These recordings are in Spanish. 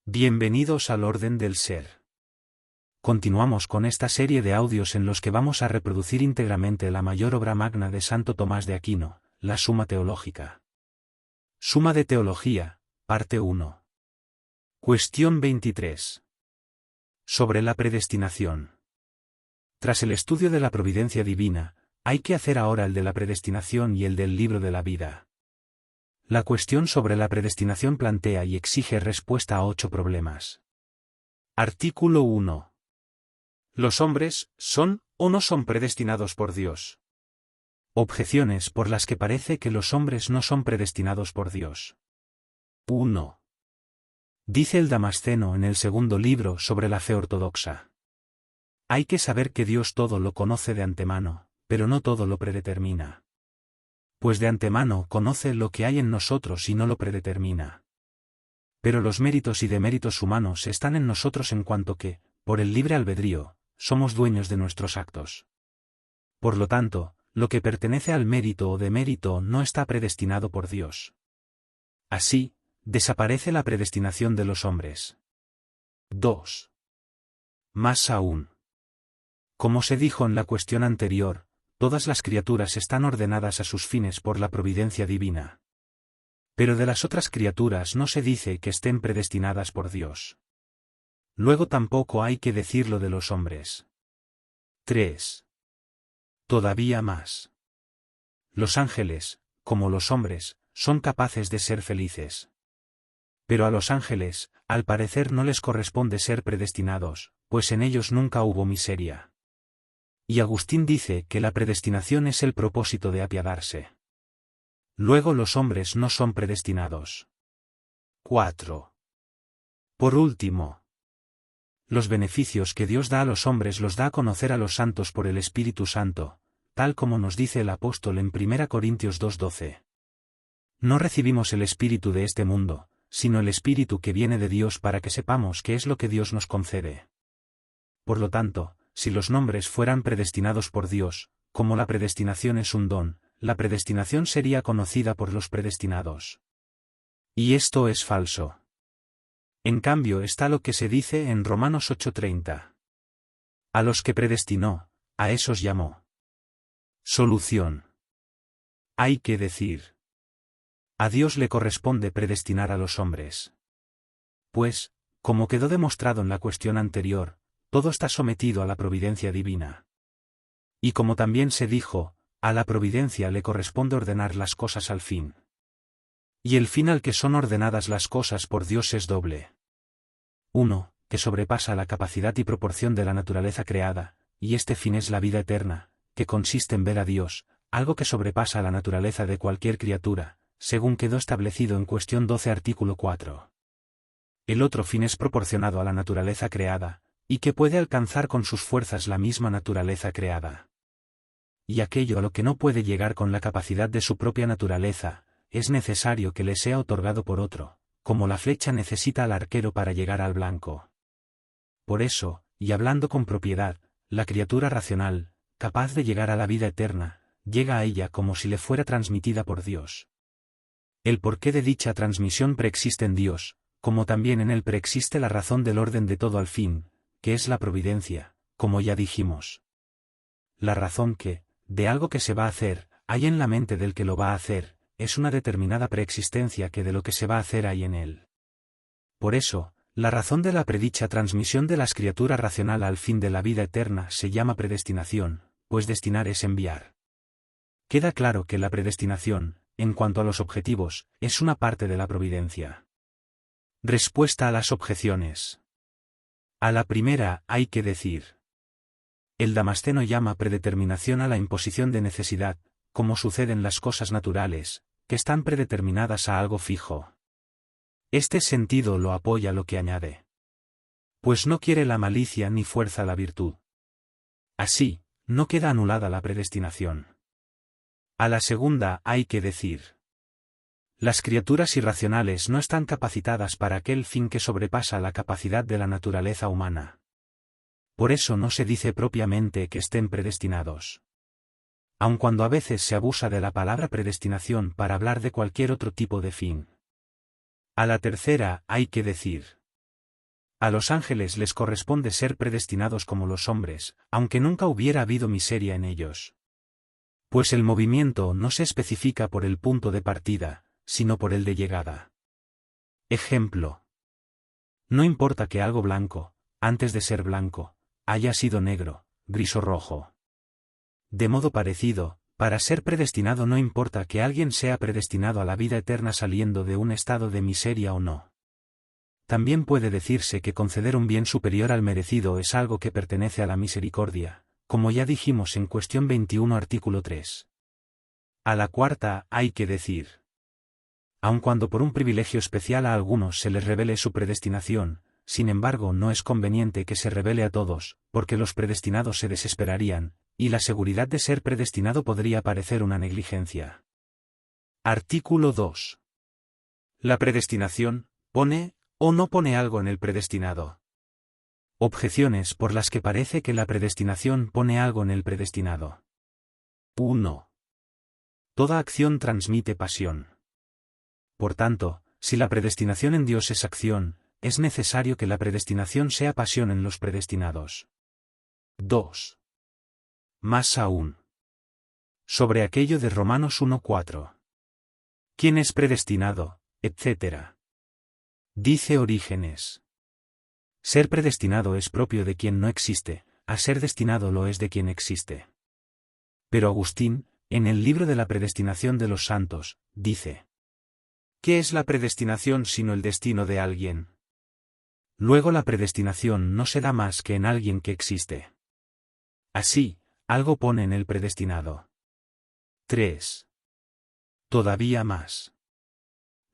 Bienvenidos al orden del ser. Continuamos con esta serie de audios en los que vamos a reproducir íntegramente la mayor obra magna de Santo Tomás de Aquino, la Suma Teológica. Suma de Teología, parte 1. Cuestión 23. Sobre la predestinación. Tras el estudio de la providencia divina, hay que hacer ahora el de la predestinación y el del libro de la vida. La cuestión sobre la predestinación plantea y exige respuesta a 8 problemas. Artículo 1. ¿Los hombres son o no son predestinados por Dios? Objeciones por las que parece que los hombres no son predestinados por Dios. 1. Dice el Damasceno en el segundo libro sobre la fe ortodoxa. Hay que saber que Dios todo lo conoce de antemano, pero no todo lo predetermina. Pues de antemano conoce lo que hay en nosotros y no lo predetermina. Pero los méritos y deméritos humanos están en nosotros en cuanto que, por el libre albedrío, somos dueños de nuestros actos. Por lo tanto, lo que pertenece al mérito o demérito no está predestinado por Dios. Así, desaparece la predestinación de los hombres. 2. Más aún. Como se dijo en la cuestión anterior, todas las criaturas están ordenadas a sus fines por la providencia divina. Pero de las otras criaturas no se dice que estén predestinadas por Dios. Luego tampoco hay que decirlo de los hombres. 3. Todavía más. Los ángeles, como los hombres, son capaces de ser felices. Pero a los ángeles, al parecer no les corresponde ser predestinados, pues en ellos nunca hubo miseria. Y Agustín dice que la predestinación es el propósito de apiadarse. Luego los hombres no son predestinados. 4. Por último, los beneficios que Dios da a los hombres los da a conocer a los santos por el Espíritu Santo, tal como nos dice el apóstol en 1 Corintios 2:12. No recibimos el espíritu de este mundo, sino el Espíritu que viene de Dios para que sepamos qué es lo que Dios nos concede. Por lo tanto, si los nombres fueran predestinados por Dios, como la predestinación es un don, la predestinación sería conocida por los predestinados. Y esto es falso. En cambio está lo que se dice en Romanos 8:30. A los que predestinó, a esos llamó. Solución. Hay que decir. A Dios le corresponde predestinar a los hombres. Pues, como quedó demostrado en la cuestión anterior, todo está sometido a la providencia divina. Y como también se dijo, a la providencia le corresponde ordenar las cosas al fin. Y el fin al que son ordenadas las cosas por Dios es doble. 1, que sobrepasa la capacidad y proporción de la naturaleza creada, y este fin es la vida eterna, que consiste en ver a Dios, algo que sobrepasa la naturaleza de cualquier criatura, según quedó establecido en cuestión 12 artículo 4. El otro fin es proporcionado a la naturaleza creada, y que puede alcanzar con sus fuerzas la misma naturaleza creada. Y aquello a lo que no puede llegar con la capacidad de su propia naturaleza, es necesario que le sea otorgado por otro, como la flecha necesita al arquero para llegar al blanco. Por eso, y hablando con propiedad, la criatura racional, capaz de llegar a la vida eterna, llega a ella como si le fuera transmitida por Dios. El porqué de dicha transmisión preexiste en Dios, como también en él preexiste la razón del orden de todo al fin, que es la providencia, como ya dijimos. La razón que, de algo que se va a hacer, hay en la mente del que lo va a hacer, es una determinada preexistencia que de lo que se va a hacer hay en él. Por eso, la razón de la predicha transmisión de las criaturas racional al fin de la vida eterna se llama predestinación, pues destinar es enviar. Queda claro que la predestinación, en cuanto a los objetivos, es una parte de la providencia. Respuesta a las objeciones. A la primera hay que decir. El Damasceno llama predeterminación a la imposición de necesidad, como sucede en las cosas naturales, que están predeterminadas a algo fijo. Este sentido lo apoya lo que añade. Pues no quiere la malicia ni fuerza la virtud. Así, no queda anulada la predestinación. A la segunda hay que decir. Las criaturas irracionales no están capacitadas para aquel fin que sobrepasa la capacidad de la naturaleza humana. Por eso no se dice propiamente que estén predestinados. Aun cuando a veces se abusa de la palabra predestinación para hablar de cualquier otro tipo de fin. A la tercera hay que decir. A los ángeles les corresponde ser predestinados como los hombres, aunque nunca hubiera habido miseria en ellos. Pues el movimiento no se especifica por el punto de partida, sino por el de llegada. Ejemplo. No importa que algo blanco, antes de ser blanco, haya sido negro, gris o rojo. De modo parecido, para ser predestinado no importa que alguien sea predestinado a la vida eterna saliendo de un estado de miseria o no. También puede decirse que conceder un bien superior al merecido es algo que pertenece a la misericordia, como ya dijimos en cuestión 21 artículo 3. A la cuarta hay que decir. Aun cuando por un privilegio especial a algunos se les revele su predestinación, sin embargo no es conveniente que se revele a todos, porque los predestinados se desesperarían, y la seguridad de ser predestinado podría parecer una negligencia. Artículo 2. La predestinación, pone, o no pone algo en el predestinado. Objeciones por las que parece que la predestinación pone algo en el predestinado. 1. Toda acción transmite pasión. Por tanto, si la predestinación en Dios es acción, es necesario que la predestinación sea pasión en los predestinados. 2. Más aún. Sobre aquello de Romanos 1:4. ¿Quién es predestinado?, etc. Dice Orígenes. Ser predestinado es propio de quien no existe, a ser destinado lo es de quien existe. Pero Agustín, en el libro de la predestinación de los santos, dice: ¿qué es la predestinación sino el destino de alguien? Luego la predestinación no se da más que en alguien que existe. Así, algo pone en el predestinado. 3. Todavía más.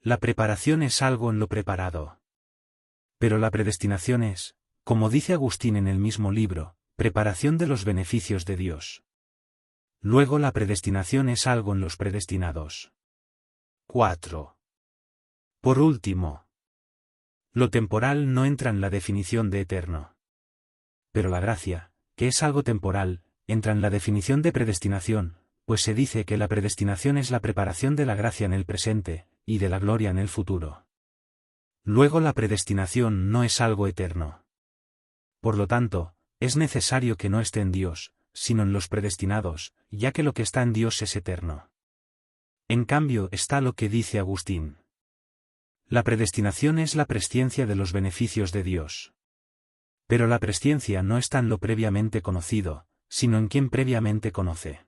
La preparación es algo en lo preparado. Pero la predestinación es, como dice Agustín en el mismo libro, preparación de los beneficios de Dios. Luego la predestinación es algo en los predestinados. 4. Por último, lo temporal no entra en la definición de eterno. Pero la gracia, que es algo temporal, entra en la definición de predestinación, pues se dice que la predestinación es la preparación de la gracia en el presente, y de la gloria en el futuro. Luego la predestinación no es algo eterno. Por lo tanto, es necesario que no esté en Dios, sino en los predestinados, ya que lo que está en Dios es eterno. En cambio está lo que dice Agustín. La predestinación es la presciencia de los beneficios de Dios. Pero la presciencia no está en lo previamente conocido, sino en quien previamente conoce.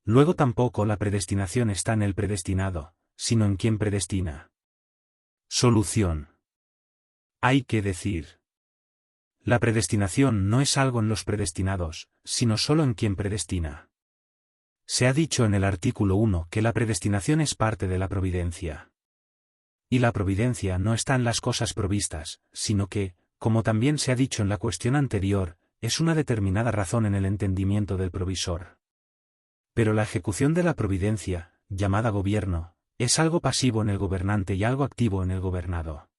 Luego tampoco la predestinación está en el predestinado, sino en quien predestina. Solución. Hay que decir. La predestinación no es algo en los predestinados, sino solo en quien predestina. Se ha dicho en el artículo 1 que la predestinación es parte de la providencia. Y la providencia no está en las cosas provistas, sino que, como también se ha dicho en la cuestión anterior, es una determinada razón en el entendimiento del provisor. Pero la ejecución de la providencia, llamada gobierno, es algo pasivo en el gobernante y algo activo en el gobernado.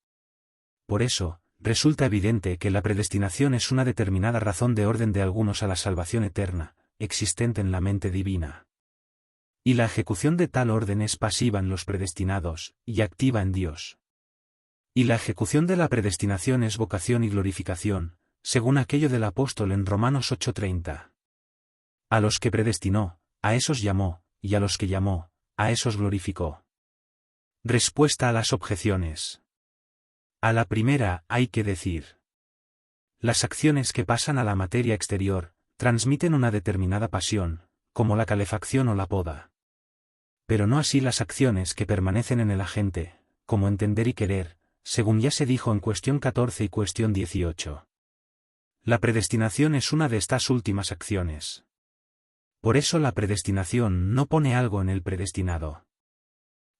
Por eso, resulta evidente que la predestinación es una determinada razón de orden de algunos a la salvación eterna, existente en la mente divina. Y la ejecución de tal orden es pasiva en los predestinados, y activa en Dios. Y la ejecución de la predestinación es vocación y glorificación, según aquello del apóstol en Romanos 8:30. A los que predestinó, a esos llamó, y a los que llamó, a esos glorificó. Respuesta a las objeciones. A la primera hay que decir. Las acciones que pasan a la materia exterior, transmiten una determinada pasión, como la calefacción o la poda. Pero no así las acciones que permanecen en el agente, como entender y querer, según ya se dijo en cuestión 14 y cuestión 18. La predestinación es una de estas últimas acciones. Por eso la predestinación no pone algo en el predestinado.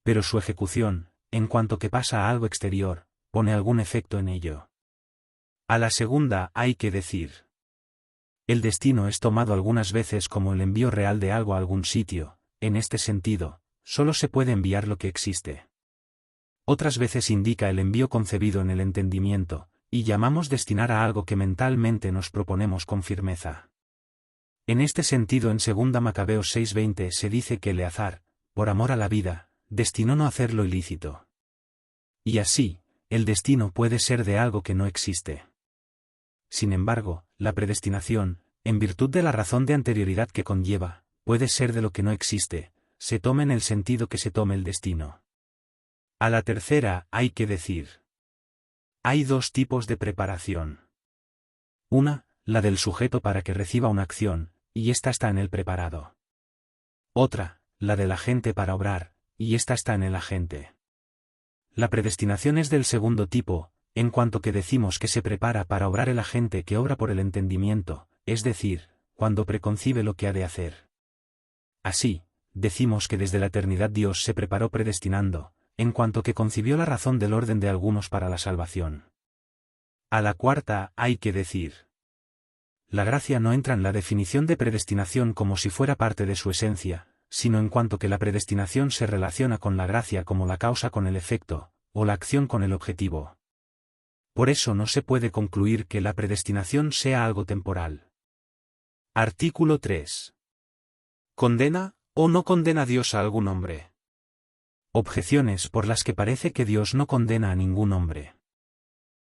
Pero su ejecución, en cuanto que pasa a algo exterior, pone algún efecto en ello. A la segunda hay que decir. El destino es tomado algunas veces como el envío real de algo a algún sitio, en este sentido, solo se puede enviar lo que existe. Otras veces indica el envío concebido en el entendimiento, y llamamos destinar a algo que mentalmente nos proponemos con firmeza. En este sentido en 2 Macabeos 6:20 se dice que Eleazar, por amor a la vida, destinó no hacer lo ilícito. Y así, el destino puede ser de algo que no existe. Sin embargo, la predestinación, en virtud de la razón de anterioridad que conlleva, puede ser de lo que no existe, se tome en el sentido que se tome el destino. A la tercera hay que decir: hay dos tipos de preparación. Una, la del sujeto para que reciba una acción, y ésta está en el preparado. Otra, la del agente para obrar, y ésta está en el agente. La predestinación es del segundo tipo, en cuanto que decimos que se prepara para obrar el agente que obra por el entendimiento, es decir, cuando preconcibe lo que ha de hacer. Así, decimos que desde la eternidad Dios se preparó predestinando, en cuanto que concibió la razón del orden de algunos para la salvación. A la cuarta hay que decir: la gracia no entra en la definición de predestinación como si fuera parte de su esencia, sino en cuanto que la predestinación se relaciona con la gracia como la causa con el efecto, o la acción con el objetivo. Por eso no se puede concluir que la predestinación sea algo temporal. Artículo 3. ¿Condena o no condena Dios a algún hombre? Objeciones por las que parece que Dios no condena a ningún hombre.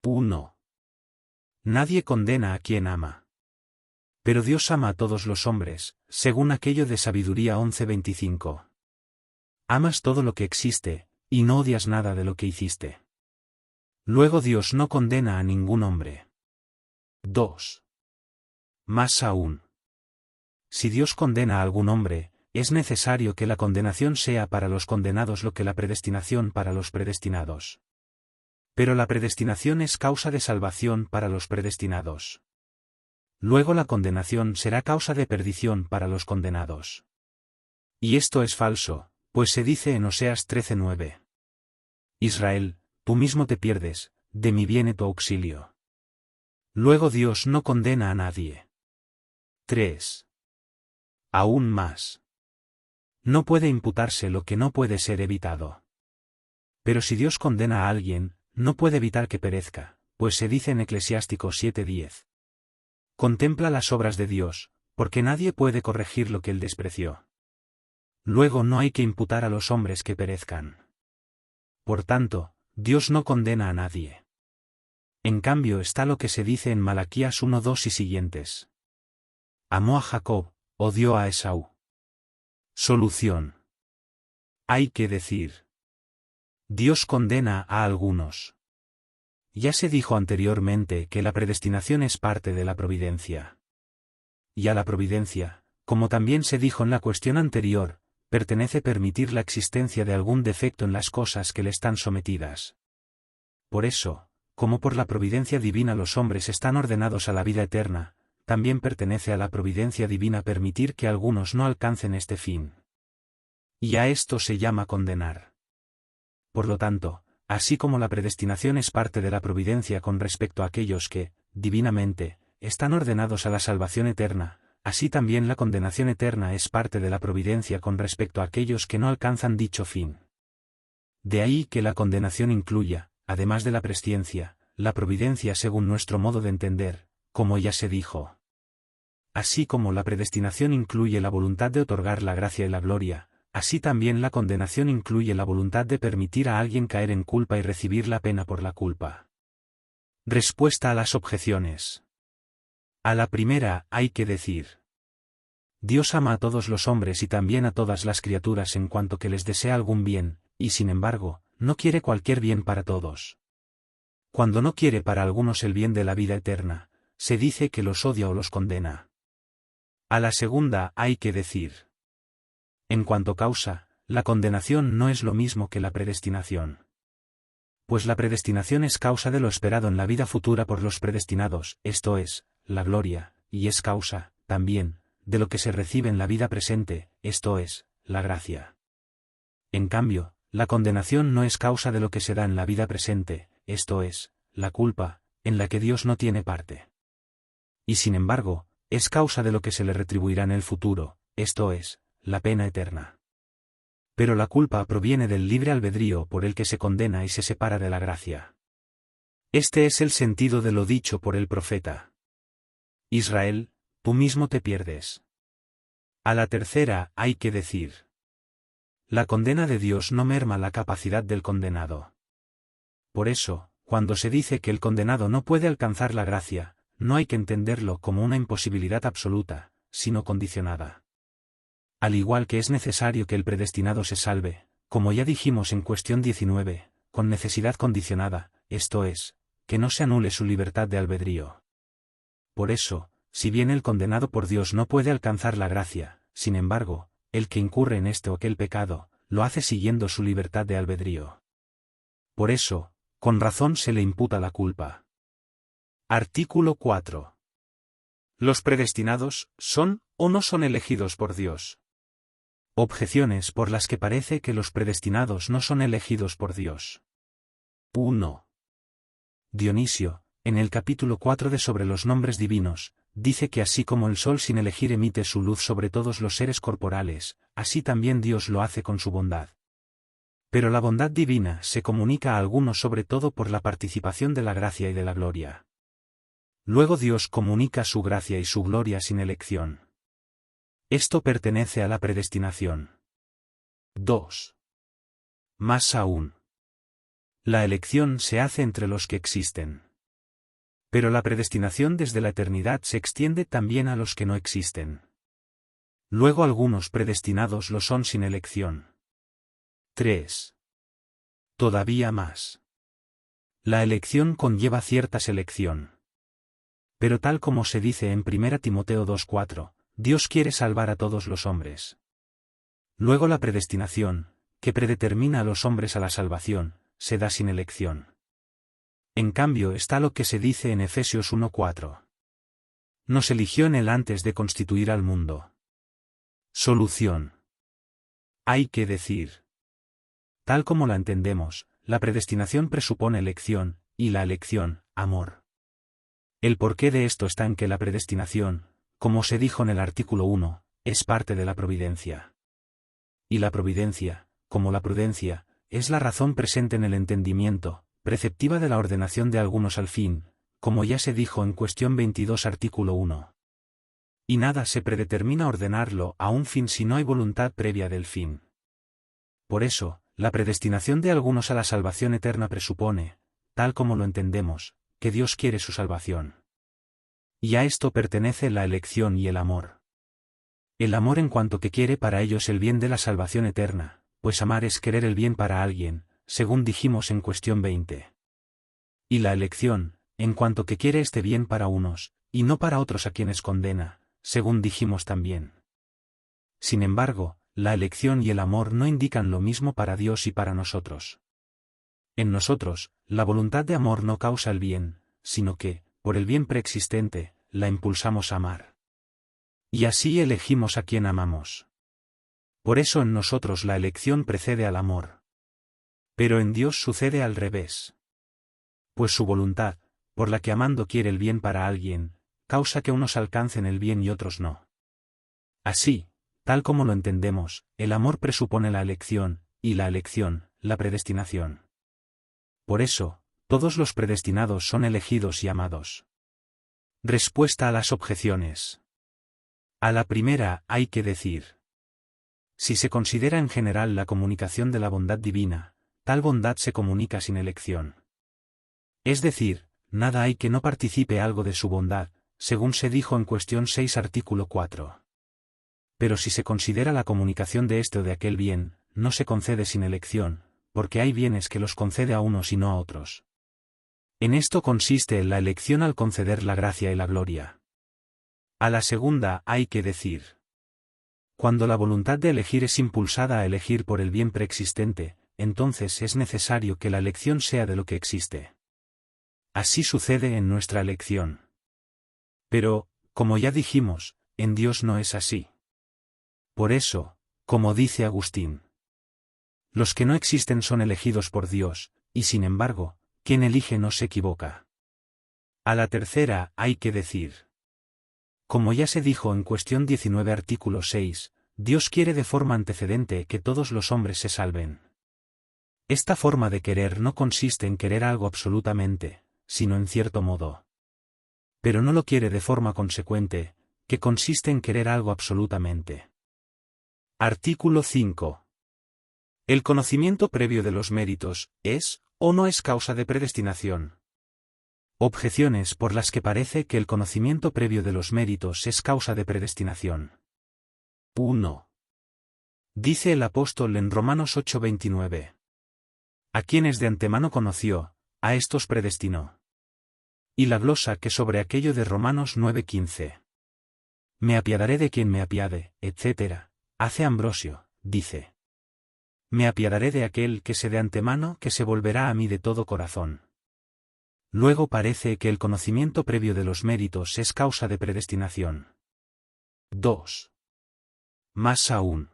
1. Nadie condena a quien ama. Pero Dios ama a todos los hombres, según aquello de Sabiduría 11:25. Amas todo lo que existe, y no odias nada de lo que hiciste. Luego Dios no condena a ningún hombre. 2. Más aún. Si Dios condena a algún hombre, es necesario que la condenación sea para los condenados lo que la predestinación para los predestinados. Pero la predestinación es causa de salvación para los predestinados. Luego la condenación será causa de perdición para los condenados. Y esto es falso, pues se dice en Oseas 13:9. Israel, tú mismo te pierdes, de mí viene tu auxilio. Luego Dios no condena a nadie. 3. Aún más. No puede imputarse lo que no puede ser evitado. Pero si Dios condena a alguien, no puede evitar que perezca, pues se dice en Eclesiástico 7:10. Contempla las obras de Dios, porque nadie puede corregir lo que él despreció. Luego no hay que imputar a los hombres que perezcan. Por tanto, Dios no condena a nadie. En cambio está lo que se dice en Malaquías 1:2 y siguientes. Amó a Jacob, odió a Esaú. Solución. Hay que decir: Dios condena a algunos. Ya se dijo anteriormente que la predestinación es parte de la providencia. Y a la providencia, como también se dijo en la cuestión anterior, pertenece permitir la existencia de algún defecto en las cosas que le están sometidas. Por eso, como por la providencia divina los hombres están ordenados a la vida eterna, también pertenece a la providencia divina permitir que algunos no alcancen este fin. Y a esto se llama condenar. Por lo tanto, así como la predestinación es parte de la providencia con respecto a aquellos que, divinamente, están ordenados a la salvación eterna, así también la condenación eterna es parte de la providencia con respecto a aquellos que no alcanzan dicho fin. De ahí que la condenación incluya, además de la presciencia, la providencia según nuestro modo de entender, como ya se dijo. Así como la predestinación incluye la voluntad de otorgar la gracia y la gloria, así también la condenación incluye la voluntad de permitir a alguien caer en culpa y recibir la pena por la culpa. Respuesta a las objeciones. A la primera hay que decir: Dios ama a todos los hombres y también a todas las criaturas en cuanto que les desea algún bien, y sin embargo, no quiere cualquier bien para todos. Cuando no quiere para algunos el bien de la vida eterna, se dice que los odia o los condena. A la segunda hay que decir: en cuanto causa, la condenación no es lo mismo que la predestinación. Pues la predestinación es causa de lo esperado en la vida futura por los predestinados, esto es, la gloria, y es causa, también, de lo que se recibe en la vida presente, esto es, la gracia. En cambio, la condenación no es causa de lo que se da en la vida presente, esto es, la culpa, en la que Dios no tiene parte. Y sin embargo, es causa de lo que se le retribuirá en el futuro, esto es, la pena eterna. Pero la culpa proviene del libre albedrío por el que se condena y se separa de la gracia. Este es el sentido de lo dicho por el profeta. Israel, tú mismo te pierdes. A la tercera hay que decir: la condena de Dios no merma la capacidad del condenado. Por eso, cuando se dice que el condenado no puede alcanzar la gracia, no hay que entenderlo como una imposibilidad absoluta, sino condicionada. Al igual que es necesario que el predestinado se salve, como ya dijimos en cuestión 19, con necesidad condicionada, esto es, que no se anule su libertad de albedrío. Por eso, si bien el condenado por Dios no puede alcanzar la gracia, sin embargo, el que incurre en este o aquel pecado, lo hace siguiendo su libertad de albedrío. Por eso, con razón se le imputa la culpa. Artículo 4. ¿Los predestinados son o no son elegidos por Dios? Objeciones por las que parece que los predestinados no son elegidos por Dios. 1. Dionisio, en el capítulo 4 de Sobre los nombres divinos, dice que así como el sol sin elegir emite su luz sobre todos los seres corporales, así también Dios lo hace con su bondad. Pero la bondad divina se comunica a algunos sobre todo por la participación de la gracia y de la gloria. Luego Dios comunica su gracia y su gloria sin elección. Esto pertenece a la predestinación. 2. Más aún. La elección se hace entre los que existen. Pero la predestinación desde la eternidad se extiende también a los que no existen. Luego algunos predestinados lo son sin elección. 3. Todavía más. La elección conlleva cierta selección. Pero tal como se dice en 1 Timoteo 2:4, Dios quiere salvar a todos los hombres. Luego la predestinación, que predetermina a los hombres a la salvación, se da sin elección. En cambio está lo que se dice en Efesios 1:4. Nos eligió en él antes de constituir al mundo. Solución. Hay que decir. Tal como la entendemos, la predestinación presupone elección, y la elección, amor. El porqué de esto está en que la predestinación, como se dijo en el artículo 1, es parte de la providencia. Y la providencia, como la prudencia, es la razón presente en el entendimiento, preceptiva de la ordenación de algunos al fin, como ya se dijo en cuestión 22 artículo 1. Y nada se predetermina ordenarlo a un fin si no hay voluntad previa del fin. Por eso, la predestinación de algunos a la salvación eterna presupone, tal como lo entendemos, que Dios quiere su salvación. Y a esto pertenece la elección y el amor. El amor en cuanto que quiere para ellos el bien de la salvación eterna, pues amar es querer el bien para alguien, según dijimos en cuestión 20. Y la elección, en cuanto que quiere este bien para unos, y no para otros a quienes condena, según dijimos también. Sin embargo, la elección y el amor no indican lo mismo para Dios y para nosotros. En nosotros, la voluntad de amor no causa el bien, sino que, por el bien preexistente, la impulsamos a amar. Y así elegimos a quien amamos. Por eso en nosotros la elección precede al amor. Pero en Dios sucede al revés. Pues su voluntad, por la que amando quiere el bien para alguien, causa que unos alcancen el bien y otros no. Así, tal como lo entendemos, el amor presupone la elección, y la elección, la predestinación. Por eso, todos los predestinados son elegidos y amados. Respuesta a las objeciones. A la primera hay que decir. Si se considera en general la comunicación de la bondad divina, tal bondad se comunica sin elección. Es decir, nada hay que no participe algo de su bondad, según se dijo en cuestión 6 artículo 4. Pero si se considera la comunicación de este o de aquel bien, no se concede sin elección, porque hay bienes que los concede a unos y no a otros. En esto consiste la elección al conceder la gracia y la gloria. A la segunda hay que decir. Cuando la voluntad de elegir es impulsada a elegir por el bien preexistente, entonces es necesario que la elección sea de lo que existe. Así sucede en nuestra elección. Pero, como ya dijimos, en Dios no es así. Por eso, como dice Agustín, los que no existen son elegidos por Dios, y sin embargo, quien elige no se equivoca. A la tercera hay que decir. Como ya se dijo en cuestión 19 artículo 6, Dios quiere de forma antecedente que todos los hombres se salven. Esta forma de querer no consiste en querer algo absolutamente, sino en cierto modo. Pero no lo quiere de forma consecuente, que consiste en querer algo absolutamente. Artículo 5. ¿El conocimiento previo de los méritos es, ¿O no es causa de predestinación? Objeciones por las que parece que el conocimiento previo de los méritos es causa de predestinación. 1. Dice el apóstol en Romanos 8:29. A quienes de antemano conoció, a estos predestinó. Y la glosa que sobre aquello de Romanos 9:15. Me apiadaré de quien me apiade, etc. Hace Ambrosio, dice. Me apiadaré de aquel que sé de antemano que se volverá a mí de todo corazón. Luego parece que el conocimiento previo de los méritos es causa de predestinación. 2. Más aún.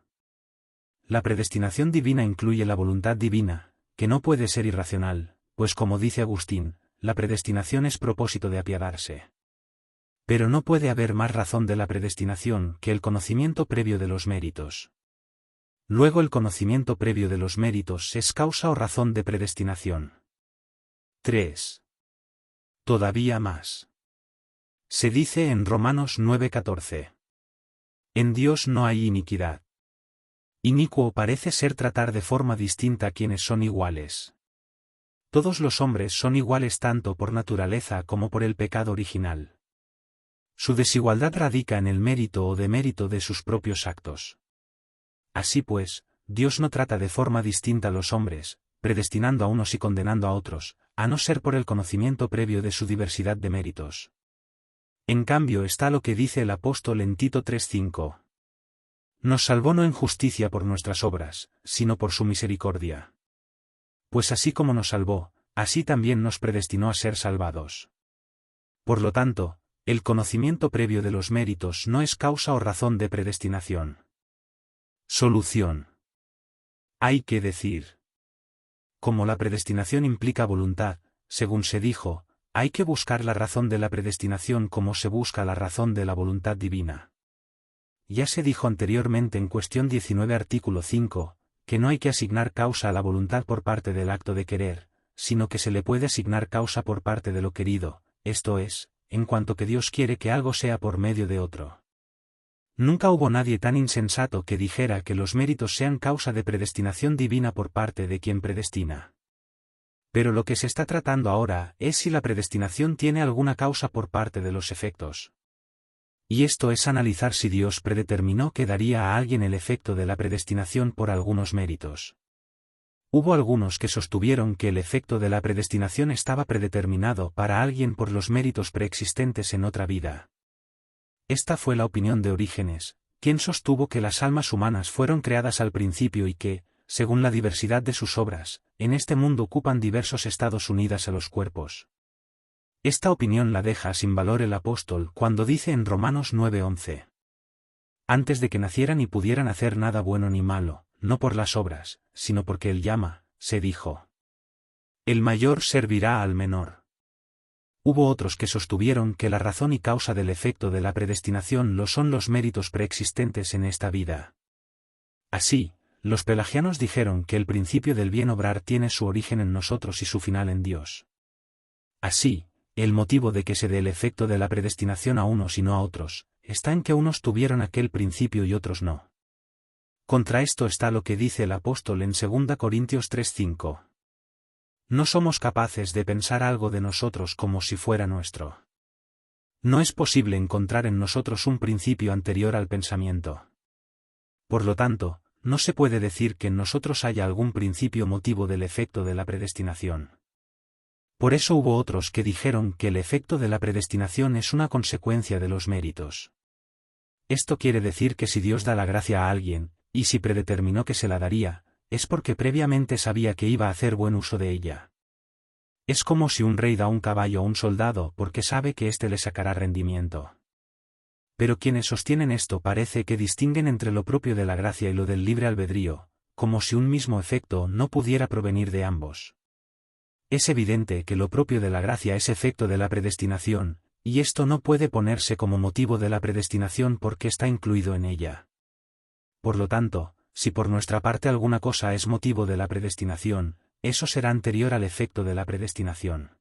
La predestinación divina incluye la voluntad divina, que no puede ser irracional, pues como dice Agustín, la predestinación es propósito de apiadarse. Pero no puede haber más razón de la predestinación que el conocimiento previo de los méritos. Luego el conocimiento previo de los méritos es causa o razón de predestinación. 3. Todavía más. Se dice en Romanos 9:14. En Dios no hay iniquidad. Inicuo parece ser tratar de forma distinta a quienes son iguales. Todos los hombres son iguales tanto por naturaleza como por el pecado original. Su desigualdad radica en el mérito o demérito de sus propios actos. Así pues, Dios no trata de forma distinta a los hombres, predestinando a unos y condenando a otros, a no ser por el conocimiento previo de su diversidad de méritos. En cambio está lo que dice el apóstol en Tito 3:5. Nos salvó no en justicia por nuestras obras, sino por su misericordia. Pues así como nos salvó, así también nos predestinó a ser salvados. Por lo tanto, el conocimiento previo de los méritos no es causa o razón de predestinación. Solución. Hay que decir. Como la predestinación implica voluntad, según se dijo, hay que buscar la razón de la predestinación como se busca la razón de la voluntad divina. Ya se dijo anteriormente en cuestión 19 artículo 5, que no hay que asignar causa a la voluntad por parte del acto de querer, sino que se le puede asignar causa por parte de lo querido, esto es, en cuanto que Dios quiere que algo sea por medio de otro. Nunca hubo nadie tan insensato que dijera que los méritos sean causa de predestinación divina por parte de quien predestina. Pero lo que se está tratando ahora es si la predestinación tiene alguna causa por parte de los efectos. Y esto es analizar si Dios predeterminó que daría a alguien el efecto de la predestinación por algunos méritos. Hubo algunos que sostuvieron que el efecto de la predestinación estaba predeterminado para alguien por los méritos preexistentes en otra vida. Esta fue la opinión de Orígenes, quien sostuvo que las almas humanas fueron creadas al principio y que, según la diversidad de sus obras, en este mundo ocupan diversos estados unidas a los cuerpos. Esta opinión la deja sin valor el apóstol cuando dice en Romanos 9:11. Antes de que nacieran y pudieran hacer nada bueno ni malo, no por las obras, sino porque Él llama, se dijo. El mayor servirá al menor. Hubo otros que sostuvieron que la razón y causa del efecto de la predestinación lo son los méritos preexistentes en esta vida. Así, los pelagianos dijeron que el principio del bien obrar tiene su origen en nosotros y su final en Dios. Así, el motivo de que se dé el efecto de la predestinación a unos y no a otros, está en que unos tuvieron aquel principio y otros no. Contra esto está lo que dice el apóstol en 2 Corintios 3:5. No somos capaces de pensar algo de nosotros como si fuera nuestro. No es posible encontrar en nosotros un principio anterior al pensamiento. Por lo tanto, no se puede decir que en nosotros haya algún principio motivo del efecto de la predestinación. Por eso hubo otros que dijeron que el efecto de la predestinación es una consecuencia de los méritos. Esto quiere decir que si Dios da la gracia a alguien, y si predeterminó que se la daría, es porque previamente sabía que iba a hacer buen uso de ella. Es como si un rey da un caballo a un soldado porque sabe que éste le sacará rendimiento. Pero quienes sostienen esto parece que distinguen entre lo propio de la gracia y lo del libre albedrío, como si un mismo efecto no pudiera provenir de ambos. Es evidente que lo propio de la gracia es efecto de la predestinación, y esto no puede ponerse como motivo de la predestinación porque está incluido en ella. Por lo tanto, si por nuestra parte alguna cosa es motivo de la predestinación, eso será anterior al efecto de la predestinación.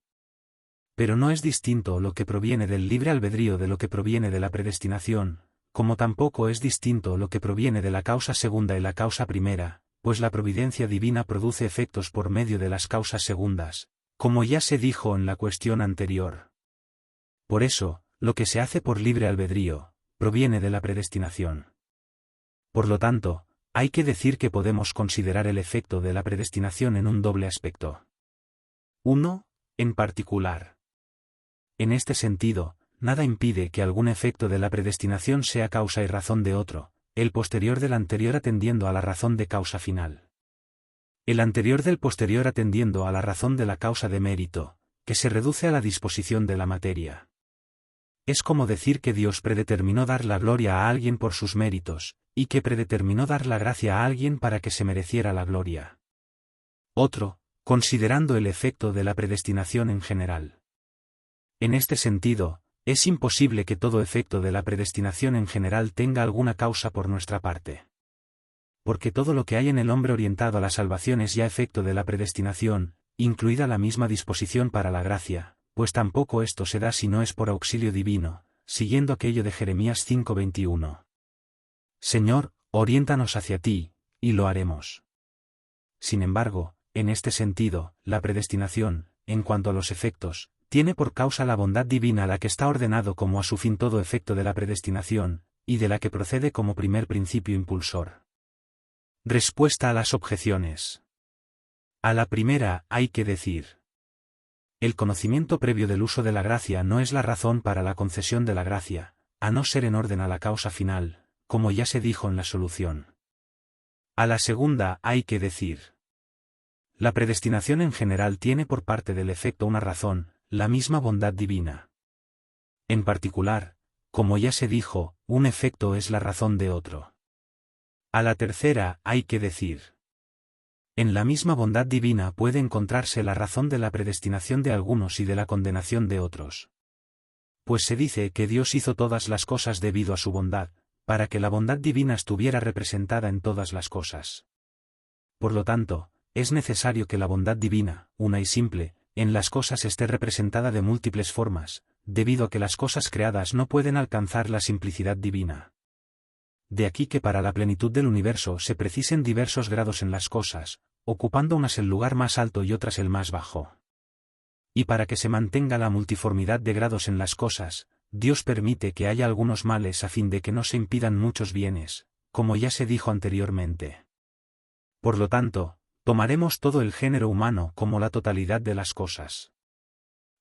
Pero no es distinto lo que proviene del libre albedrío de lo que proviene de la predestinación, como tampoco es distinto lo que proviene de la causa segunda y la causa primera, pues la providencia divina produce efectos por medio de las causas segundas, como ya se dijo en la cuestión anterior. Por eso, lo que se hace por libre albedrío, proviene de la predestinación. Por lo tanto, hay que decir que podemos considerar el efecto de la predestinación en un doble aspecto. 1. En particular. En este sentido, nada impide que algún efecto de la predestinación sea causa y razón de otro, el posterior del anterior atendiendo a la razón de causa final. El anterior del posterior atendiendo a la razón de la causa de mérito, que se reduce a la disposición de la materia. Es como decir que Dios predeterminó dar la gloria a alguien por sus méritos, y que predeterminó dar la gracia a alguien para que se mereciera la gloria. Otro, considerando el efecto de la predestinación en general. En este sentido, es imposible que todo efecto de la predestinación en general tenga alguna causa por nuestra parte. Porque todo lo que hay en el hombre orientado a la salvación es ya efecto de la predestinación, incluida la misma disposición para la gracia, pues tampoco esto se da si no es por auxilio divino, siguiendo aquello de Jeremías 5:21. Señor, oriéntanos hacia ti, y lo haremos. Sin embargo, en este sentido, la predestinación, en cuanto a los efectos, tiene por causa la bondad divina a la que está ordenado como a su fin todo efecto de la predestinación, y de la que procede como primer principio impulsor. Respuesta a las objeciones. A la primera, hay que decir: el conocimiento previo del uso de la gracia no es la razón para la concesión de la gracia, a no ser en orden a la causa final, como ya se dijo en la solución. A la segunda, hay que decir: la predestinación en general tiene por parte del efecto una razón, la misma bondad divina. En particular, como ya se dijo, un efecto es la razón de otro. A la tercera, hay que decir: en la misma bondad divina puede encontrarse la razón de la predestinación de algunos y de la condenación de otros. Pues se dice que Dios hizo todas las cosas debido a su bondad, para que la bondad divina estuviera representada en todas las cosas. Por lo tanto, es necesario que la bondad divina, una y simple, en las cosas esté representada de múltiples formas, debido a que las cosas creadas no pueden alcanzar la simplicidad divina. De aquí que para la plenitud del universo se precisen diversos grados en las cosas, ocupando unas el lugar más alto y otras el más bajo. Y para que se mantenga la multiformidad de grados en las cosas, Dios permite que haya algunos males a fin de que no se impidan muchos bienes, como ya se dijo anteriormente. Por lo tanto, tomaremos todo el género humano como la totalidad de las cosas.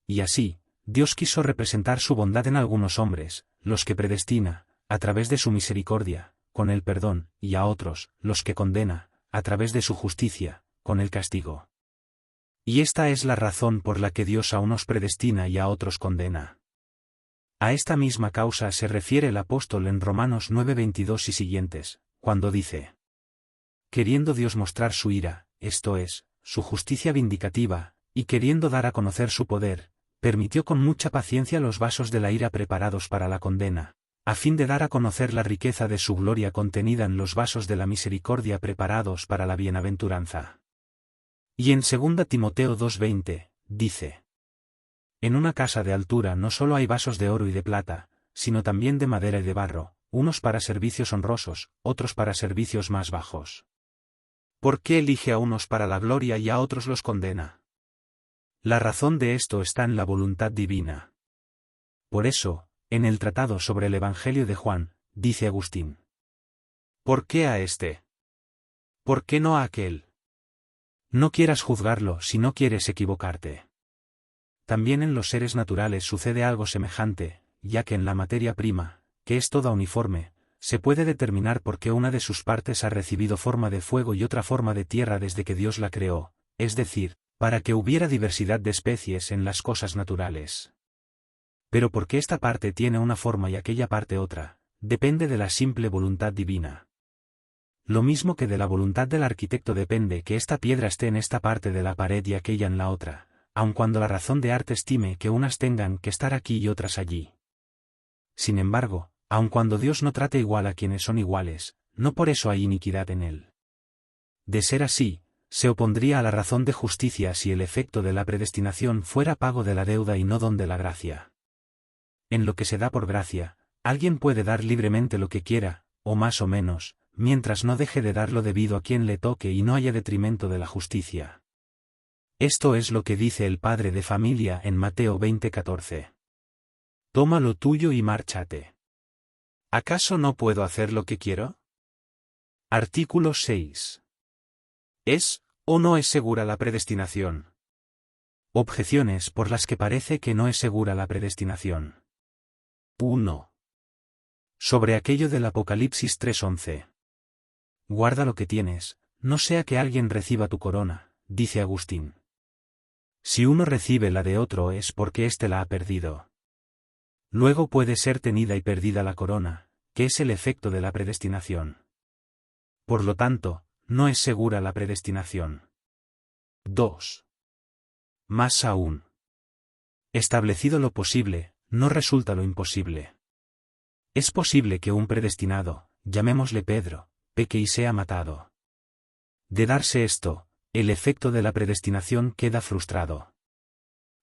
Y así, Dios quiso representar su bondad en algunos hombres, los que predestina, a través de su misericordia, con el perdón, y a otros, los que condena, a través de su justicia, con el castigo. Y esta es la razón por la que Dios a unos predestina y a otros condena. A esta misma causa se refiere el apóstol en Romanos 9:22 y siguientes, cuando dice: queriendo Dios mostrar su ira, esto es, su justicia vindicativa, y queriendo dar a conocer su poder, permitió con mucha paciencia los vasos de la ira preparados para la condena, a fin de dar a conocer la riqueza de su gloria contenida en los vasos de la misericordia preparados para la bienaventuranza. Y en 2 Timoteo 2:20, dice: en una casa de altura no solo hay vasos de oro y de plata, sino también de madera y de barro, unos para servicios honrosos, otros para servicios más bajos. ¿Por qué elige a unos para la gloria y a otros los condena? La razón de esto está en la voluntad divina. Por eso, en el tratado sobre el Evangelio de Juan, dice Agustín: ¿por qué a este? ¿Por qué no a aquel? No quieras juzgarlo si no quieres equivocarte. También en los seres naturales sucede algo semejante, ya que en la materia prima, que es toda uniforme, se puede determinar por qué una de sus partes ha recibido forma de fuego y otra forma de tierra desde que Dios la creó, es decir, para que hubiera diversidad de especies en las cosas naturales. Pero porque esta parte tiene una forma y aquella parte otra, depende de la simple voluntad divina. Lo mismo que de la voluntad del arquitecto depende que esta piedra esté en esta parte de la pared y aquella en la otra, aun cuando la razón de arte estime que unas tengan que estar aquí y otras allí. Sin embargo, aun cuando Dios no trate igual a quienes son iguales, no por eso hay iniquidad en él. De ser así, se opondría a la razón de justicia si el efecto de la predestinación fuera pago de la deuda y no don de la gracia. En lo que se da por gracia, alguien puede dar libremente lo que quiera, o más o menos, mientras no deje de dar lo debido a quien le toque y no haya detrimento de la justicia. Esto es lo que dice el padre de familia en Mateo 20:14. Toma lo tuyo y márchate. ¿Acaso no puedo hacer lo que quiero? Artículo 6. ¿Es o no es segura la predestinación? Objeciones por las que parece que no es segura la predestinación. 1. Sobre aquello del Apocalipsis 3:11. Guarda lo que tienes, no sea que alguien reciba tu corona, dice Agustín. Si uno recibe la de otro es porque éste la ha perdido. Luego puede ser tenida y perdida la corona, que es el efecto de la predestinación. Por lo tanto, no es segura la predestinación. 2. Más aún. Establecido lo posible, no resulta lo imposible. Es posible que un predestinado, llamémosle Pedro, peque y sea matado. De darse esto, el efecto de la predestinación queda frustrado.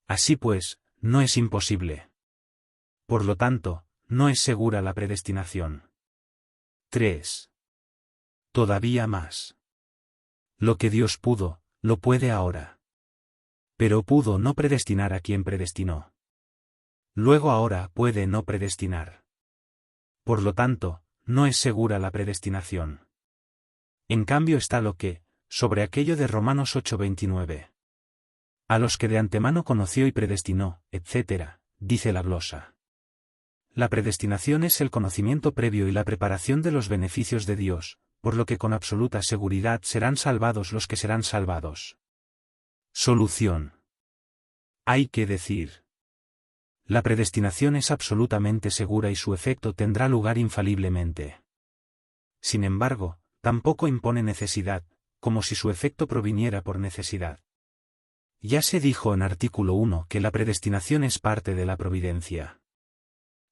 Así pues, no es imposible. Por lo tanto, no es segura la predestinación. 3. Todavía más. Lo que Dios pudo, lo puede ahora. Pero pudo no predestinar a quien predestinó. Luego ahora puede no predestinar. Por lo tanto, no es segura la predestinación. En cambio está lo que, sobre aquello de Romanos 8:29. A los que de antemano conoció y predestinó, etc., dice la glosa. La predestinación es el conocimiento previo y la preparación de los beneficios de Dios, por lo que con absoluta seguridad serán salvados los que serán salvados. Solución. Hay que decir. La predestinación es absolutamente segura y su efecto tendrá lugar infaliblemente. Sin embargo, tampoco impone necesidad, como si su efecto proviniera por necesidad. Ya se dijo en artículo 1 que la predestinación es parte de la providencia.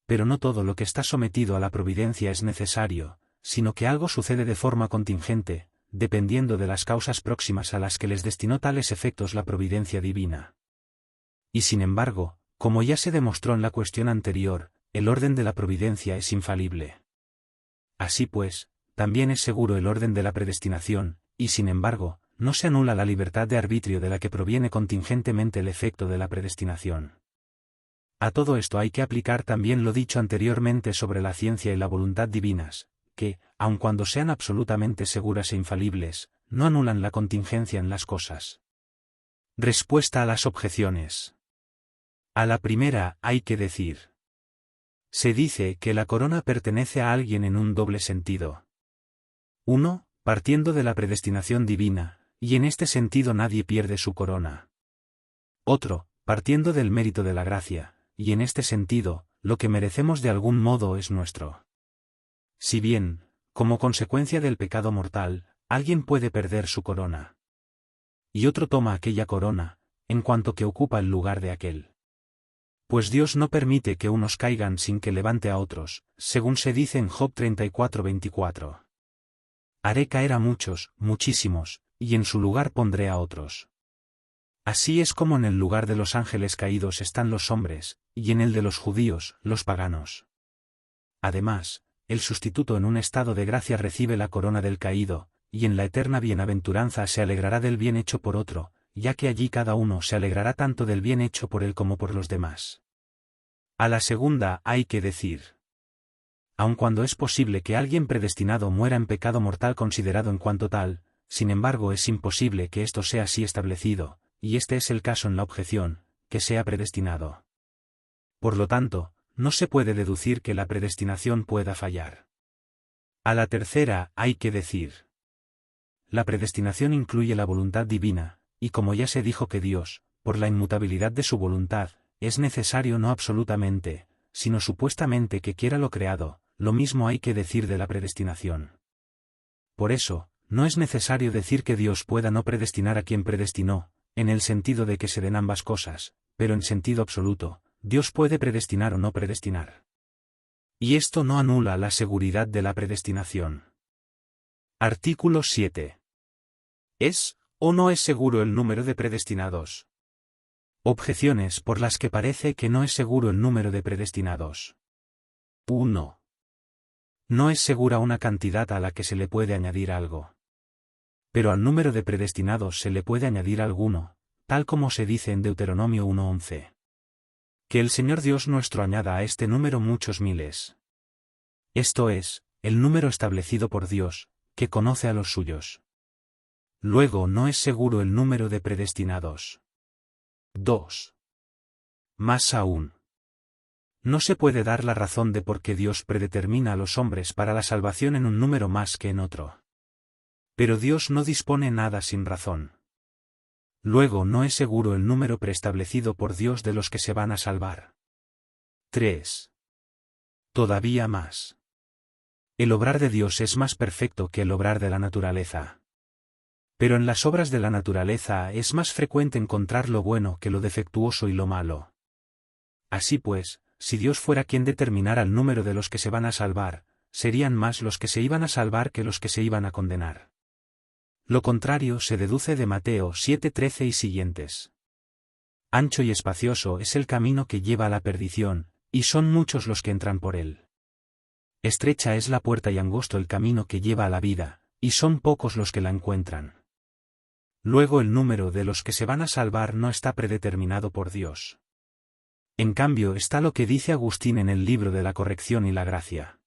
Pero no todo lo que está sometido a la providencia es necesario, sino que algo sucede de forma contingente, dependiendo de las causas próximas a las que les destinó tales efectos la providencia divina. Y sin embargo, como ya se demostró en la cuestión anterior, el orden de la providencia es infalible. Así pues, también es seguro el orden de la predestinación, y sin embargo, no se anula la libertad de arbitrio de la que proviene contingentemente el efecto de la predestinación. A todo esto hay que aplicar también lo dicho anteriormente sobre la ciencia y la voluntad divinas, que, aun cuando sean absolutamente seguras e infalibles, no anulan la contingencia en las cosas. Respuesta a las objeciones. A la primera hay que decir. Se dice que la corona pertenece a alguien en un doble sentido. 1. Partiendo de la predestinación divina, y en este sentido nadie pierde su corona. Otro, partiendo del mérito de la gracia, y en este sentido, lo que merecemos de algún modo es nuestro. Si bien, como consecuencia del pecado mortal, alguien puede perder su corona. Y otro toma aquella corona, en cuanto que ocupa el lugar de aquel. Pues Dios no permite que unos caigan sin que levante a otros, según se dice en Job 34:24. Haré caer a muchos, muchísimos, y en su lugar pondré a otros. Así es como en el lugar de los ángeles caídos están los hombres, y en el de los judíos, los paganos. Además, el sustituto en un estado de gracia recibe la corona del caído, y en la eterna bienaventuranza se alegrará del bien hecho por otro, ya que allí cada uno se alegrará tanto del bien hecho por él como por los demás. A la segunda hay que decir. Aun cuando es posible que alguien predestinado muera en pecado mortal considerado en cuanto tal, sin embargo es imposible que esto sea así establecido, y este es el caso en la objeción, que sea predestinado. Por lo tanto, no se puede deducir que la predestinación pueda fallar. A la tercera hay que decir. La predestinación incluye la voluntad divina, y como ya se dijo que Dios, por la inmutabilidad de su voluntad, es necesario no absolutamente, sino supuestamente que quiera lo creado, lo mismo hay que decir de la predestinación. Por eso, no es necesario decir que Dios pueda no predestinar a quien predestinó, en el sentido de que se den ambas cosas, pero en sentido absoluto, Dios puede predestinar o no predestinar. Y esto no anula la seguridad de la predestinación. Artículo 7. ¿Es o no es seguro el número de predestinados? Objeciones por las que parece que no es seguro el número de predestinados. 1. No es segura una cantidad a la que se le puede añadir algo. Pero al número de predestinados se le puede añadir alguno, tal como se dice en Deuteronomio 1:11. Que el Señor Dios nuestro añada a este número muchos miles. Esto es, el número establecido por Dios, que conoce a los suyos. Luego no es seguro el número de predestinados. 2. Más aún. No se puede dar la razón de por qué Dios predetermina a los hombres para la salvación en un número más que en otro. Pero Dios no dispone nada sin razón. Luego no es seguro el número preestablecido por Dios de los que se van a salvar. 3. Todavía más. El obrar de Dios es más perfecto que el obrar de la naturaleza. Pero en las obras de la naturaleza es más frecuente encontrar lo bueno que lo defectuoso y lo malo. Así pues, si Dios fuera quien determinara el número de los que se van a salvar, serían más los que se iban a salvar que los que se iban a condenar. Lo contrario se deduce de Mateo 7:13 y siguientes. Ancho y espacioso es el camino que lleva a la perdición, y son muchos los que entran por él. Estrecha es la puerta y angosto el camino que lleva a la vida, y son pocos los que la encuentran. Luego el número de los que se van a salvar no está predeterminado por Dios. En cambio está lo que dice Agustín en el libro de la Corrección y la Gracia.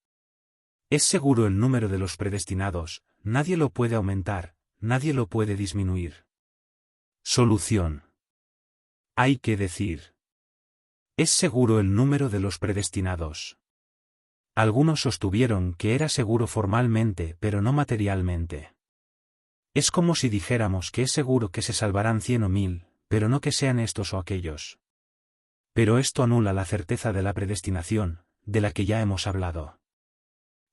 Es seguro el número de los predestinados, nadie lo puede aumentar, nadie lo puede disminuir. Solución. Hay que decir. Es seguro el número de los predestinados. Algunos sostuvieron que era seguro formalmente pero no materialmente. Es como si dijéramos que es seguro que se salvarán 100 o 1000, pero no que sean estos o aquellos. Pero esto anula la certeza de la predestinación, de la que ya hemos hablado.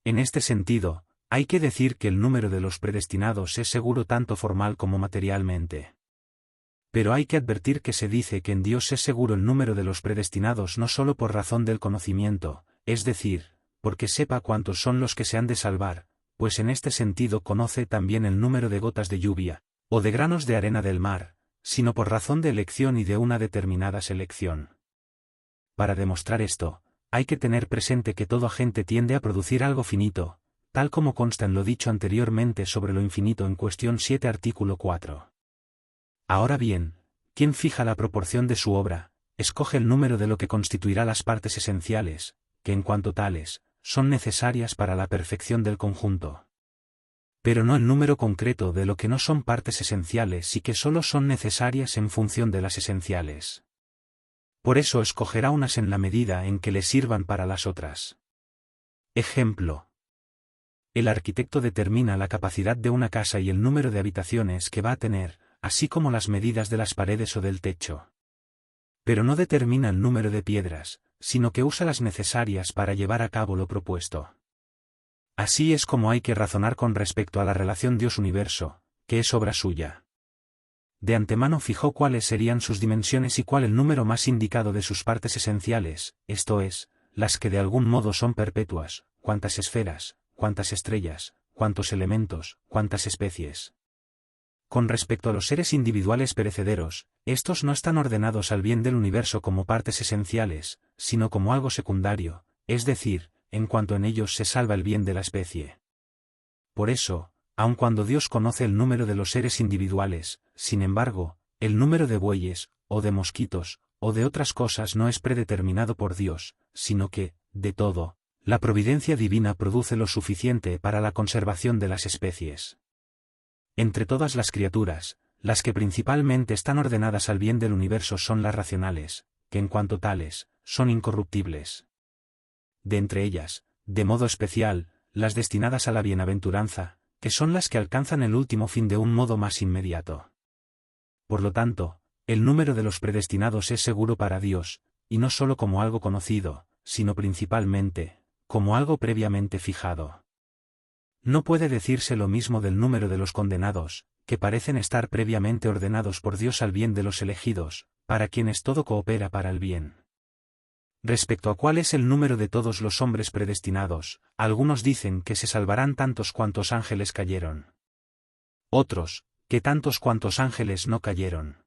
En este sentido, hay que decir que el número de los predestinados es seguro tanto formal como materialmente. Pero hay que advertir que se dice que en Dios es seguro el número de los predestinados no solo por razón del conocimiento, es decir, porque sepa cuántos son los que se han de salvar, pues en este sentido conoce también el número de gotas de lluvia, o de granos de arena del mar, sino por razón de elección y de una determinada selección. Para demostrar esto, hay que tener presente que todo agente tiende a producir algo finito, tal como consta en lo dicho anteriormente sobre lo infinito en cuestión 7 artículo 4. Ahora bien, ¿quién fija la proporción de su obra? Escoge el número de lo que constituirá las partes esenciales, que en cuanto tales, son necesarias para la perfección del conjunto. Pero no el número concreto de lo que no son partes esenciales y que solo son necesarias en función de las esenciales. Por eso escogerá unas en la medida en que le sirvan para las otras. Ejemplo. El arquitecto determina la capacidad de una casa y el número de habitaciones que va a tener, así como las medidas de las paredes o del techo. Pero no determina el número de piedras, sino que usa las necesarias para llevar a cabo lo propuesto. Así es como hay que razonar con respecto a la relación Dios-Universo, que es obra suya. De antemano fijó cuáles serían sus dimensiones y cuál el número más indicado de sus partes esenciales, esto es, las que de algún modo son perpetuas, cuántas esferas, cuántas estrellas, cuántos elementos, cuántas especies. Con respecto a los seres individuales perecederos, estos no están ordenados al bien del universo como partes esenciales, sino como algo secundario, es decir, en cuanto en ellos se salva el bien de la especie. Por eso, aun cuando Dios conoce el número de los seres individuales, sin embargo, el número de bueyes, o de mosquitos, o de otras cosas no es predeterminado por Dios, sino que, de todo, la providencia divina produce lo suficiente para la conservación de las especies. Entre todas las criaturas, las que principalmente están ordenadas al bien del universo son las racionales, que en cuanto tales, son incorruptibles. De entre ellas, de modo especial, las destinadas a la bienaventuranza, que son las que alcanzan el último fin de un modo más inmediato. Por lo tanto, el número de los predestinados es seguro para Dios, y no sólo como algo conocido, sino principalmente, como algo previamente fijado. No puede decirse lo mismo del número de los condenados, que parecen estar previamente ordenados por Dios al bien de los elegidos, para quienes todo coopera para el bien. Respecto a cuál es el número de todos los hombres predestinados, algunos dicen que se salvarán tantos cuantos ángeles cayeron. Otros, que tantos cuantos ángeles no cayeron.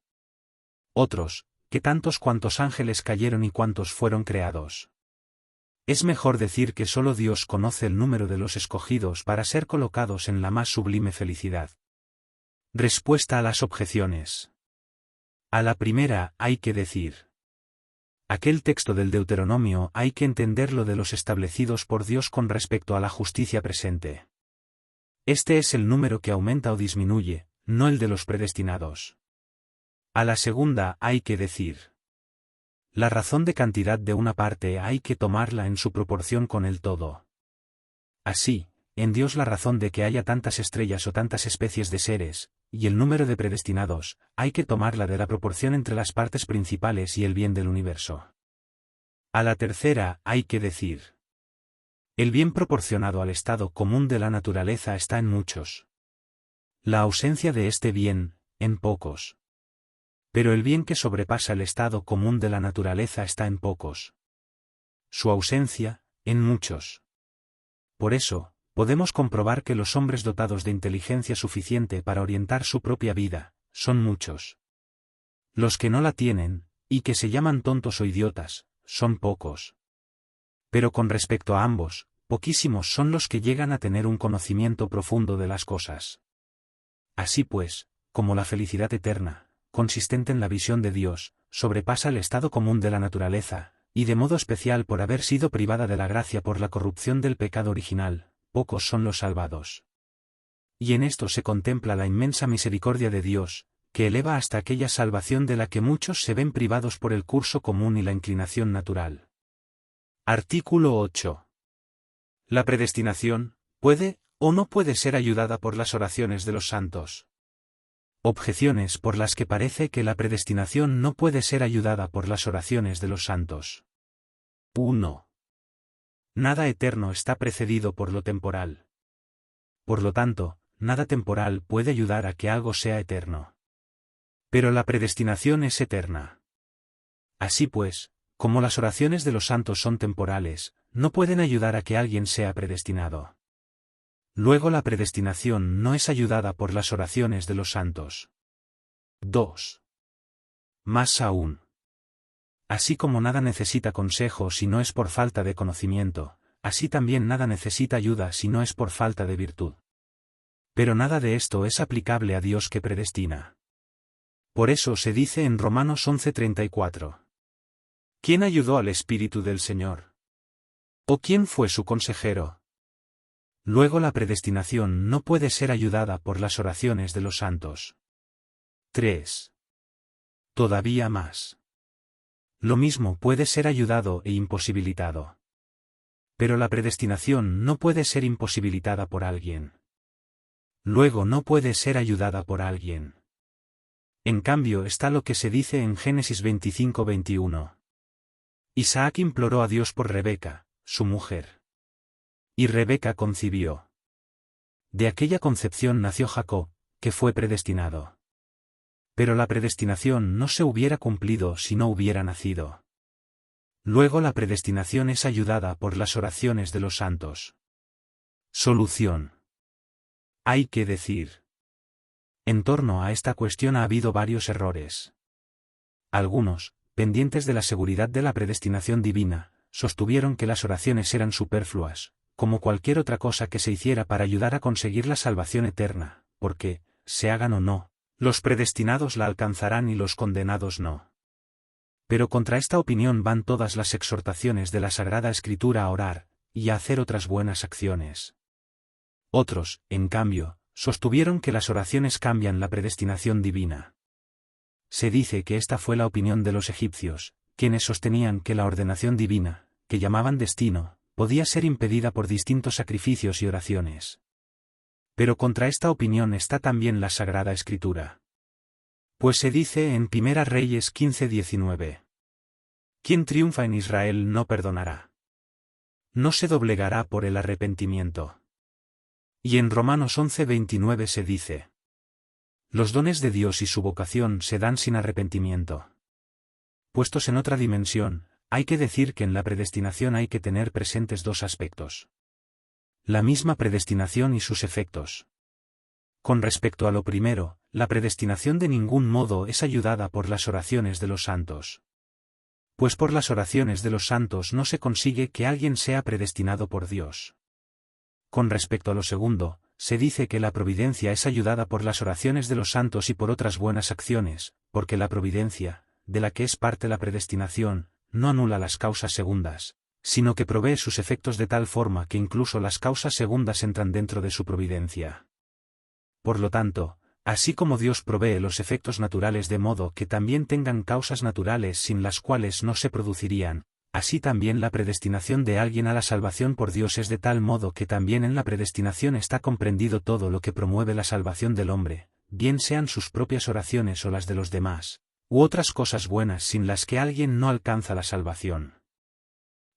Otros, que tantos cuantos ángeles cayeron y cuantos fueron creados. Es mejor decir que solo Dios conoce el número de los escogidos para ser colocados en la más sublime felicidad. Respuesta a las objeciones. A la primera, hay que decir. Aquel texto del Deuteronomio hay que entenderlo de los establecidos por Dios con respecto a la justicia presente. Este es el número que aumenta o disminuye, no el de los predestinados. A la segunda, hay que decir. La razón de cantidad de una parte hay que tomarla en su proporción con el todo. Así, en Dios la razón de que haya tantas estrellas o tantas especies de seres, y el número de predestinados, hay que tomarla de la proporción entre las partes principales y el bien del universo. A la tercera, hay que decir. El bien proporcionado al estado común de la naturaleza está en muchos. La ausencia de este bien, en pocos. Pero el bien que sobrepasa el estado común de la naturaleza está en pocos. Su ausencia, en muchos. Por eso, podemos comprobar que los hombres dotados de inteligencia suficiente para orientar su propia vida, son muchos. Los que no la tienen, y que se llaman tontos o idiotas, son pocos. Pero con respecto a ambos, poquísimos son los que llegan a tener un conocimiento profundo de las cosas. Así pues, como la felicidad eterna, consistente en la visión de Dios, sobrepasa el estado común de la naturaleza, y de modo especial por haber sido privada de la gracia por la corrupción del pecado original, pocos son los salvados. Y en esto se contempla la inmensa misericordia de Dios, que eleva hasta aquella salvación de la que muchos se ven privados por el curso común y la inclinación natural. Artículo 8. La predestinación, ¿puede o no puede ser ayudada por las oraciones de los santos? Objeciones por las que parece que la predestinación no puede ser ayudada por las oraciones de los santos. 1. Nada eterno está precedido por lo temporal. Por lo tanto, nada temporal puede ayudar a que algo sea eterno. Pero la predestinación es eterna. Así pues, como las oraciones de los santos son temporales, no pueden ayudar a que alguien sea predestinado. Luego la predestinación no es ayudada por las oraciones de los santos. 2. Más aún. Así como nada necesita consejo si no es por falta de conocimiento, así también nada necesita ayuda si no es por falta de virtud. Pero nada de esto es aplicable a Dios que predestina. Por eso se dice en Romanos 11:34. ¿Quién ayudó al Espíritu del Señor? ¿O quién fue su consejero? Luego la predestinación no puede ser ayudada por las oraciones de los santos. 3. Todavía más. Lo mismo puede ser ayudado e imposibilitado. Pero la predestinación no puede ser imposibilitada por alguien. Luego no puede ser ayudada por alguien. En cambio está lo que se dice en Génesis 25:21. Isaac imploró a Dios por Rebeca, su mujer. Y Rebeca concibió. De aquella concepción nació Jacob, que fue predestinado. Pero la predestinación no se hubiera cumplido si no hubiera nacido. Luego la predestinación es ayudada por las oraciones de los santos. Solución. Hay que decir. En torno a esta cuestión ha habido varios errores. Algunos, pendientes de la seguridad de la predestinación divina, sostuvieron que las oraciones eran superfluas, como cualquier otra cosa que se hiciera para ayudar a conseguir la salvación eterna, porque, se hagan o no, los predestinados la alcanzarán y los condenados no. Pero contra esta opinión van todas las exhortaciones de la Sagrada Escritura a orar, y a hacer otras buenas acciones. Otros, en cambio, sostuvieron que las oraciones cambian la predestinación divina. Se dice que esta fue la opinión de los egipcios, quienes sostenían que la ordenación divina, que llamaban destino, podía ser impedida por distintos sacrificios y oraciones. Pero contra esta opinión está también la Sagrada Escritura. Pues se dice en 1 Reyes 15:19. Quien triunfa en Israel no perdonará. No se doblegará por el arrepentimiento. Y en Romanos 11:29 se dice. Los dones de Dios y su vocación se dan sin arrepentimiento. Puestos en otra dimensión, hay que decir que en la predestinación hay que tener presentes dos aspectos. La misma predestinación y sus efectos. Con respecto a lo primero, la predestinación de ningún modo es ayudada por las oraciones de los santos. Pues por las oraciones de los santos no se consigue que alguien sea predestinado por Dios. Con respecto a lo segundo, se dice que la providencia es ayudada por las oraciones de los santos y por otras buenas acciones, porque la providencia, de la que es parte la predestinación, no anula las causas segundas, sino que provee sus efectos de tal forma que incluso las causas segundas entran dentro de su providencia. Por lo tanto, así como Dios provee los efectos naturales de modo que también tengan causas naturales sin las cuales no se producirían, así también la predestinación de alguien a la salvación por Dios es de tal modo que también en la predestinación está comprendido todo lo que promueve la salvación del hombre, bien sean sus propias oraciones o las de los demás, u otras cosas buenas sin las que alguien no alcanza la salvación.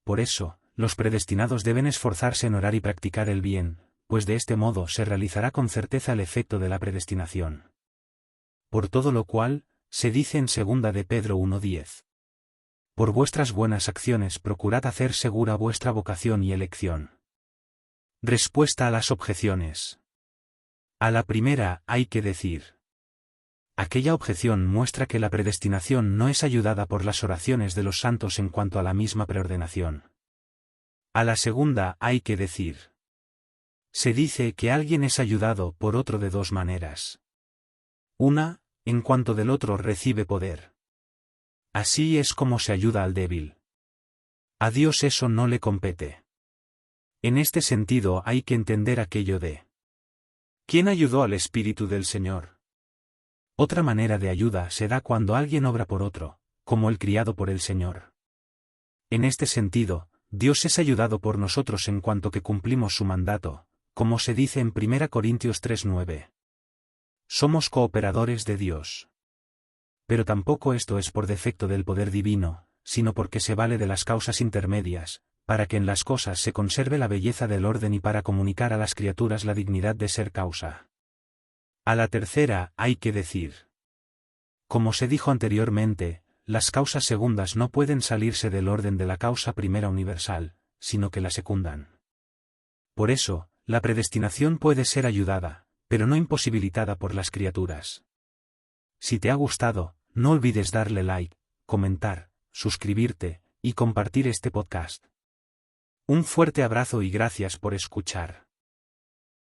Por eso, los predestinados deben esforzarse en orar y practicar el bien, pues de este modo se realizará con certeza el efecto de la predestinación. Por todo lo cual, se dice en 2 de Pedro 1:10. Por vuestras buenas acciones procurad hacer segura vuestra vocación y elección. Respuesta a las objeciones. A la primera hay que decir. Aquella objeción muestra que la predestinación no es ayudada por las oraciones de los santos en cuanto a la misma preordenación. A la segunda hay que decir. Se dice que alguien es ayudado por otro de dos maneras. Una, en cuanto del otro recibe poder. Así es como se ayuda al débil. A Dios eso no le compete. En este sentido hay que entender aquello de ¿quién ayudó al Espíritu del Señor? Otra manera de ayuda se da cuando alguien obra por otro, como el criado por el Señor. En este sentido, Dios es ayudado por nosotros en cuanto que cumplimos su mandato, como se dice en 1 Corintios 3:9. Somos cooperadores de Dios. Pero tampoco esto es por defecto del poder divino, sino porque se vale de las causas intermedias, para que en las cosas se conserve la belleza del orden y para comunicar a las criaturas la dignidad de ser causa. A la tercera hay que decir. Como se dijo anteriormente, las causas segundas no pueden salirse del orden de la causa primera universal, sino que la secundan. Por eso, la predestinación puede ser ayudada, pero no imposibilitada por las criaturas. Si te ha gustado, no olvides darle like, comentar, suscribirte, y compartir este podcast. Un fuerte abrazo y gracias por escuchar.